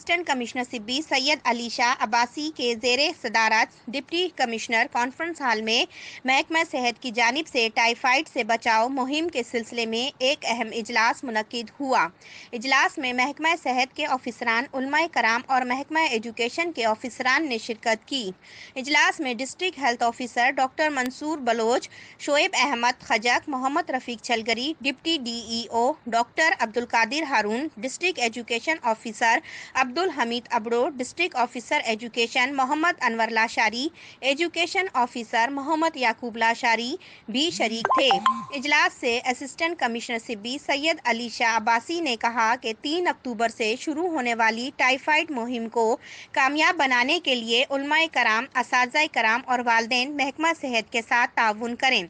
Assistant commissioner Sibi Syed Ali Shah Abbasi کے زیر صدارت ڈپٹی کمشنر کانفرنس ہال میں محکمہ صحت کی جانب سے ٹائیفائیڈ سے بچاؤ مہم کے سلسلے میں ایک اہم اجلاس منعقد ہوا۔ اجلاس میں محکمہ صحت کے افسران، علماء کرام اور محکمہ ایجوکیشن کے افسران نے شرکت کی۔ اجلاس میں district health officer doctor Mansoor Baloch, Shoaib Ahmed Khajak, Muhammad Rafiq Chalgari, deputy D E O doctor Abdul Qadir Haroon, district education officer Abdul Hameed Abro, district officer education Muhammad Anwar Lashari, education officer Muhammad Yaqoob Lashari بھی شریک تھے۔ اجلاس سے اسسٹنٹ کمشنر سبی سید علی شاہ عباسی نے کہا کہ 3 اکتوبر سے شروع ہونے والی ٹائیفائیڈ مہم کو کامیاب بنانے کے لیے علماء کرام، اساتذہ کرام اور والدین محکمہ صحت کے ساتھ تعاون کریں۔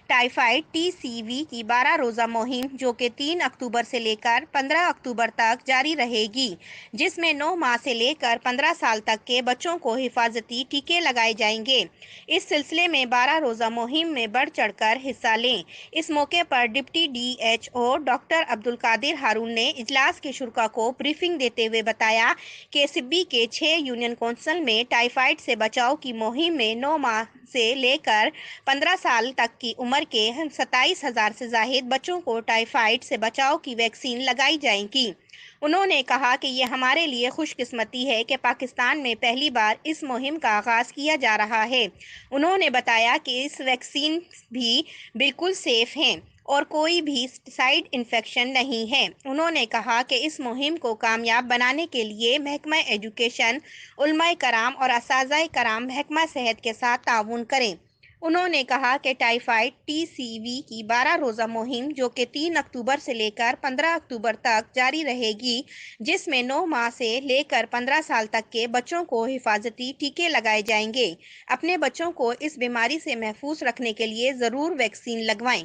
ٹائیفائیڈ TCV کی 12 روزہ مہم جو کہ 3 اکتوبر سے لے کر 15 اکتوبر تک جاری رہے گی، جس میں 9 ماہ سے لے کر 15 سال تک کے بچوں کو حفاظتی ٹیکے لگائے جائیں گے۔ اس سلسلے میں 12 روزہ مہم میں بڑھ چڑھ کر حصہ لیں۔ اس موقع پر deputy DHO doctor Abdul Qadir Haroon نے اجلاس کے شرکاء کو بریفنگ دیتے ہوئے بتایا کہ سبی کے 6 یونین کونسل میں ٹائیفائیڈ سے بچاؤ کی مہم میں 9 ماہ سے لے کر 15 سال تک کی عمر کے 27,000 سے زائد بچوں کو ٹائیفائیڈ سے بچاؤ کی ویکسین لگائی جائے گی۔ انہوں نے کہا کہ یہ ہمارے لیے خوش قسمتی ہے کہ پاکستان میں پہلی بار اس مہم کا آغاز کیا جا رہا ہے۔ انہوں نے بتایا کہ اس ویکسین بھی بالکل سیف ہیں اور کوئی بھی سائیڈ انفیکشن نہیں ہے۔ انہوں نے کہا کہ اس مہم کو کامیاب بنانے کے لیے محکمہ ایجوکیشن، علماء کرام اور اساتذہ کرام محکمہ صحت کے ساتھ تعاون کریں۔ انہوں نے کہا کہ ٹائیفائیڈ TCV کی 12 روزہ مہم جو کہ 3 اکتوبر سے لے کر 15 اکتوبر تک جاری رہے گی، جس میں 9 ماہ سے لے کر 15 سال تک کے بچوں کو حفاظتی ٹیکے لگائے جائیں گے۔ اپنے بچوں کو اس بیماری سے محفوظ رکھنے کے لیے ضرور ویکسین لگوائیں۔